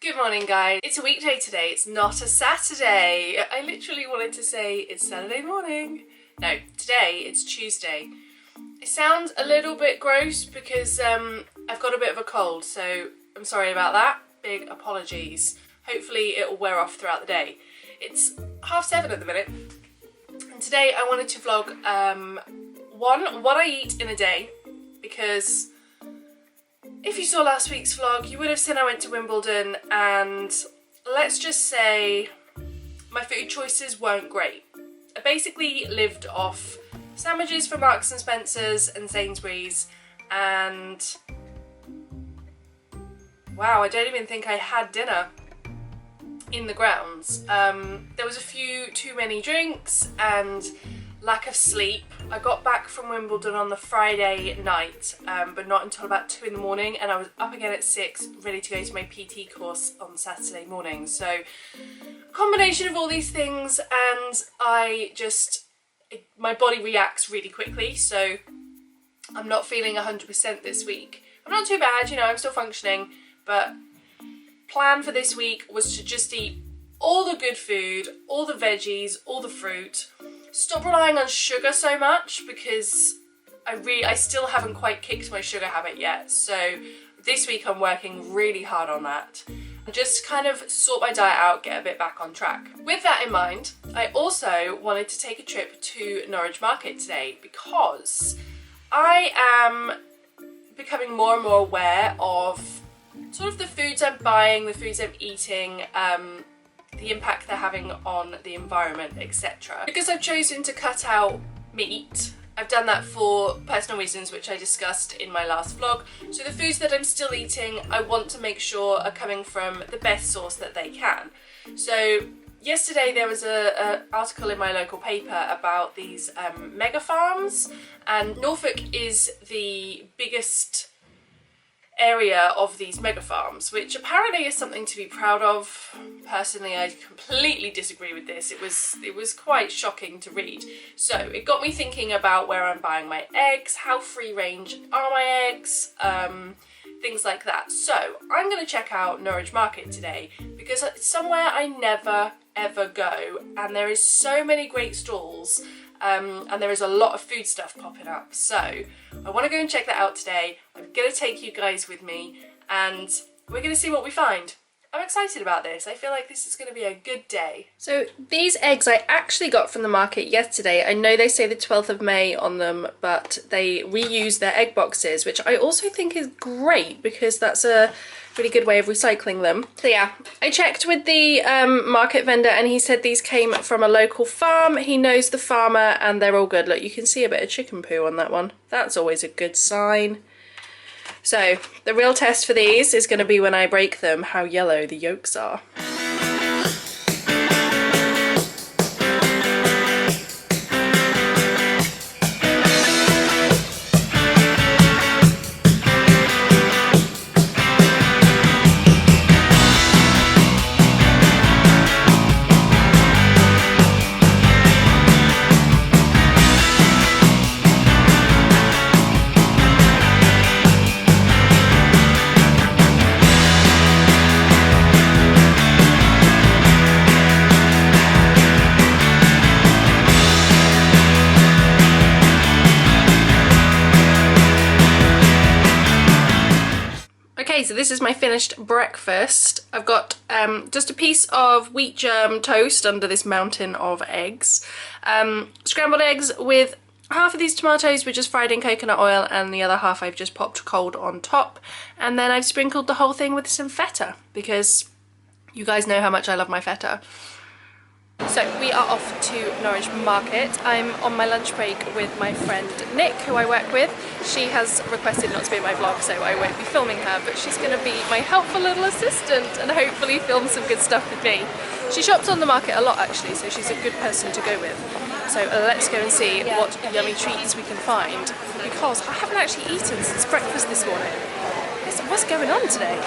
Good morning, guys. It's a weekday today, it's not a Saturday. I literally wanted to say it's Saturday morning. No, today it's Tuesday. It sounds a little bit gross because I've got a bit of a cold, so I'm sorry about that. Big apologies. Hopefully it'll wear off throughout the day. It's 7:30 at the minute, and today I wanted to vlog what I eat in a day, because if you saw last week's vlog, you would have seen I went to Wimbledon, and let's just say my food choices weren't great. I basically lived off sandwiches from Marks and Spencer's and Sainsbury's, and wow, I don't even think I had dinner in the grounds. There was a few too many drinks and lack of sleep. I got back from Wimbledon on the Friday night, but not until about 2 in the morning, and I was up again at 6, ready to go to my PT course on Saturday morning. So, a combination of all these things, and my body reacts really quickly, so I'm not feeling 100% this week. I'm not too bad, you know, I'm still functioning, but plan for this week was to just eat all the good food, all the veggies, all the fruit. Stop relying on sugar so much, because I still haven't quite kicked my sugar habit yet. So this week I'm working really hard on that. And just kind of sort my diet out, get a bit back on track. With that in mind, I also wanted to take a trip to Norwich Market today, because I am becoming more and more aware of sort of the foods I'm buying, the foods I'm eating, the impact they're having on the environment, etc. Because I've chosen to cut out meat, I've done that for personal reasons, which I discussed in my last vlog. So the foods that I'm still eating, I want to make sure are coming from the best source that they can. So yesterday there was an article in my local paper about these mega farms, and Norfolk is the biggest area of these mega farms, which apparently is something to be proud of. Personally, I completely disagree with this. It was quite shocking to read. So it got me thinking about where I'm buying my eggs, how free range are my eggs, things like that. So I'm going to check out Norwich Market today, because it's somewhere I never ever go, and there is so many great stalls, and there is a lot of food stuff popping up. So I want to go and check that out today. I'm going to take you guys with me, and we're going to see what we find. I'm excited about this. I feel like this is going to be a good day. So these eggs I actually got from the market yesterday. I know they say the 12th of May on them, but they reuse their egg boxes, which I also think is great, because that's a really good way of recycling them. So yeah, I checked with the market vendor, and he said these came from a local farm. He knows the farmer, and they're all good. Look, you can see a bit of chicken poo on that one. That's always a good sign. So the real test for these is going to be when I break them, how yellow the yolks are. So this is my finished breakfast. I've got just a piece of wheat germ toast under this mountain of eggs, scrambled eggs with half of these tomatoes, which is fried in coconut oil, and the other half I've just popped cold on top, and then I've sprinkled the whole thing with some feta, because you guys know how much I love my feta. So we are off to Norwich Market. I'm on my lunch break with my friend Nick, who I work with. She has requested not to be in my vlog, so I won't be filming her, but she's going to be my helpful little assistant and hopefully film some good stuff with me. She shops on the market a lot actually, so she's a good person to go with. So let's go and see what yummy treats we can find, because I haven't actually eaten since breakfast this morning. What's going on today?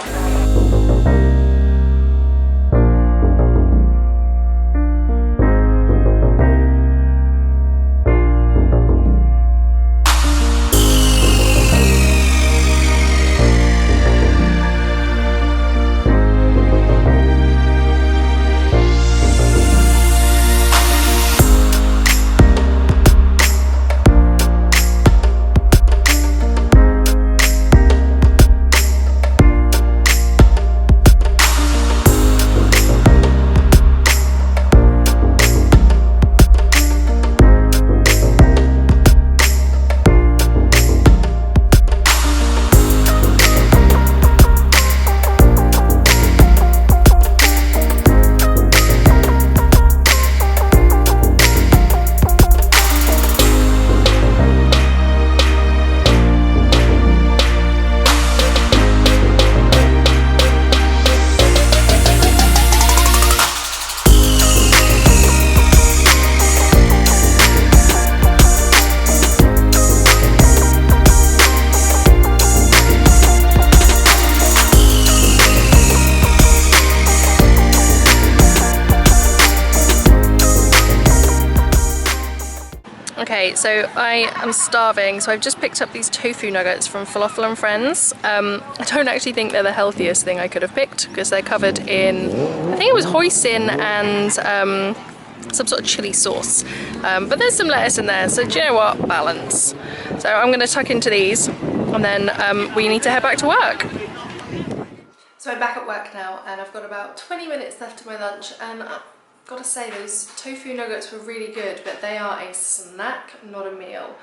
Okay, so I am starving, so I've just picked up these tofu nuggets from Falafel and Friends. I don't actually think they're the healthiest thing I could have picked because they're covered in, I think it was hoisin and some sort of chili sauce. But there's some lettuce in there, so do you know what? Balance. So I'm going to tuck into these and then we need to head back to work. So I'm back at work now and I've got about 20 minutes left of my lunch, and gotta say, those tofu nuggets were really good, but they are a snack, not a meal.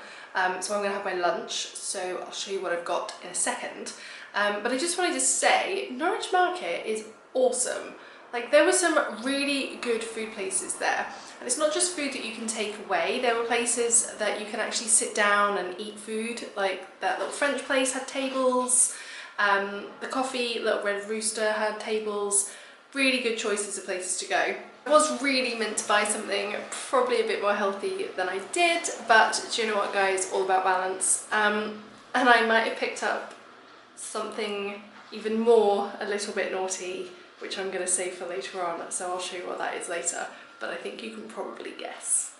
So I'm gonna have my lunch, so I'll show you what I've got in a second. But I just wanted to say, Norwich Market is awesome. Like, there were some really good food places there. And it's not just food that you can take away, there were places that you can actually sit down and eat food. Like that little French place had tables, the coffee, Little Red Rooster had tables. Really good choices of places to go. I was really meant to buy something probably a bit more healthy than I did, but do you know what, guys, all about balance. And I might have picked up something even more a little bit naughty, which I'm going to save for later on, so I'll show you what that is later, but I think you can probably guess.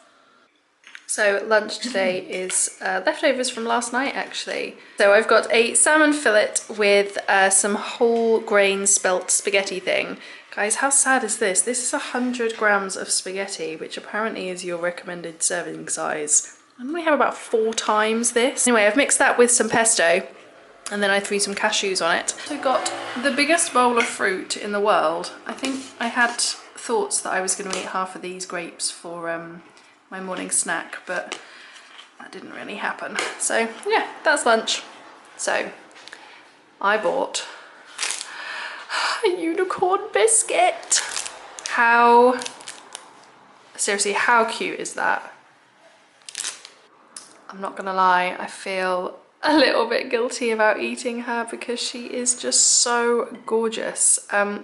So lunch today is leftovers from last night, actually. So I've got a salmon fillet with some whole grain spelt spaghetti thing. Guys, how sad is this? This is 100 grams of spaghetti, which apparently is your recommended serving size. I only have about 4 times this. Anyway, I've mixed that with some pesto, and then I threw some cashews on it. So I got the biggest bowl of fruit in the world. I think I had thoughts that I was going to eat half of these grapes for my morning snack, but that didn't really happen. So yeah, that's lunch. So I bought a unicorn biscuit. Seriously, how cute is that? I'm not gonna lie, I feel a little bit guilty about eating her because she is just so gorgeous.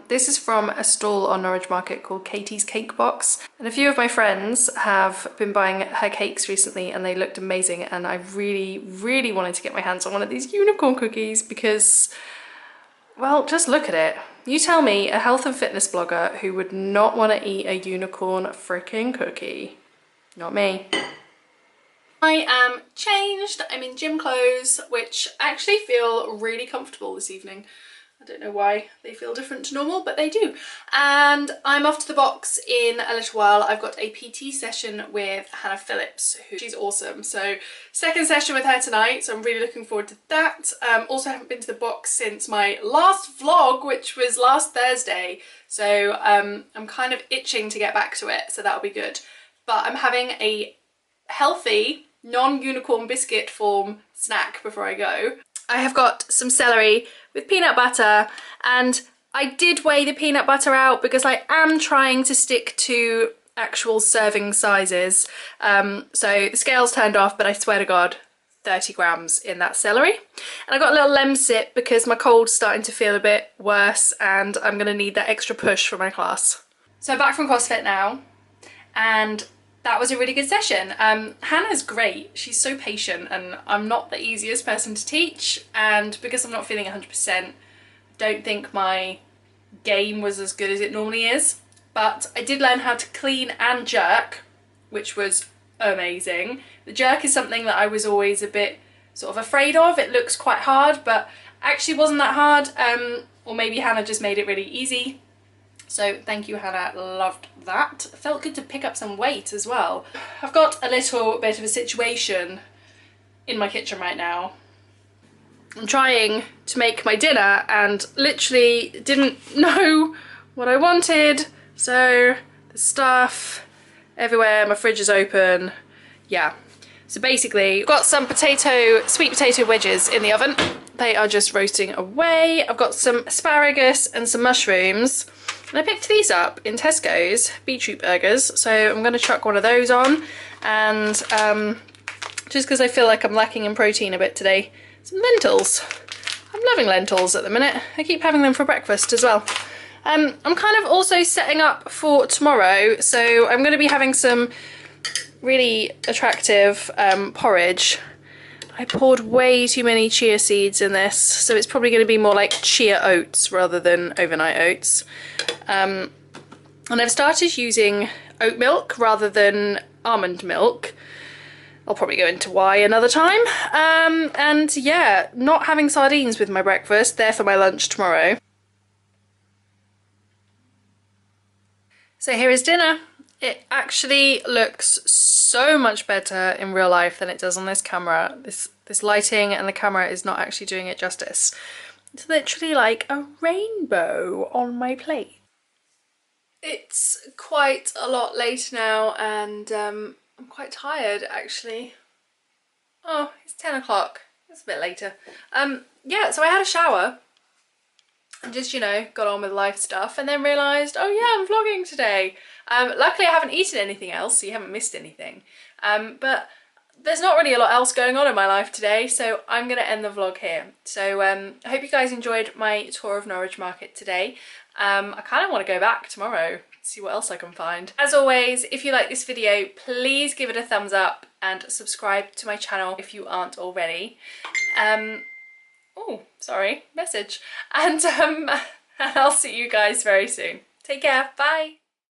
This is from a stall on Norwich Market called Katie's Cake Box, and a few of my friends have been buying her cakes recently and they looked amazing, and I really wanted to get my hands on one of these unicorn cookies because, well, just look at it. You tell me a health and fitness blogger who would not want to eat a unicorn freaking cookie. Not me. I am changed, I'm in gym clothes, which actually feel really comfortable this evening. I don't know why they feel different to normal, but they do. And I'm off to the box in a little while. I've got a PT session with Hannah Phillips, she's awesome. So second session with her tonight, so I'm really looking forward to that. Also haven't been to the box since my last vlog, which was last Thursday. So I'm kind of itching to get back to it, so that'll be good. But I'm having a healthy, non-unicorn biscuit form snack before I go. I have got some celery with peanut butter, and I did weigh the peanut butter out because I am trying to stick to actual serving sizes. So the scale's turned off, but I swear to God, 30 grams in that celery. And I got a little Lemsip because my cold's starting to feel a bit worse and I'm gonna need that extra push for my class. So back from CrossFit now, and that was a really good session. Hannah's great, she's so patient, and I'm not the easiest person to teach, and because I'm not feeling 100%, I don't think my game was as good as it normally is, but I did learn how to clean and jerk, which was amazing. The jerk is something that I was always a bit sort of afraid of. It looks quite hard, but actually wasn't that hard, or maybe Hannah just made it really easy. So thank you, Hannah, loved that. It felt good to pick up some weight as well. I've got a little bit of a situation in my kitchen right now. I'm trying to make my dinner and literally didn't know what I wanted. So there's stuff everywhere, my fridge is open. Yeah, so basically I've got some sweet potato wedges in the oven. They are just roasting away. I've got some asparagus and some mushrooms. And I picked these up in Tesco's, beetroot burgers, so I'm going to chuck one of those on, and just because I feel like I'm lacking in protein a bit today, some lentils. I'm loving lentils at the minute. I keep having them for breakfast as well. I'm kind of also setting up for tomorrow, so I'm going to be having some really attractive porridge. I poured way too many chia seeds in this, so it's probably going to be more like chia oats rather than overnight oats. And I've started using oat milk rather than almond milk. I'll probably go into why another time. And yeah, not having sardines with my breakfast, they're for my lunch tomorrow. So here is dinner. It actually looks so much better in real life than it does on this camera. This lighting and the camera is not actually doing it justice. It's literally like a rainbow on my plate. It's quite a lot later now and I'm quite tired actually. Oh, it's 10 o'clock. It's a bit later. Yeah, so I had a shower and just, you know, got on with life stuff and then realised, oh yeah, I'm vlogging today. Luckily I haven't eaten anything else, so you haven't missed anything. But there's not really a lot else going on in my life today, so I'm going to end the vlog here. So I hope you guys enjoyed my tour of Norwich Market today. I kind of want to go back tomorrow, see what else I can find. As always, if you like this video, please give it a thumbs up and subscribe to my channel if you aren't already. Oh, sorry, message. And I'll see you guys very soon. Take care, bye!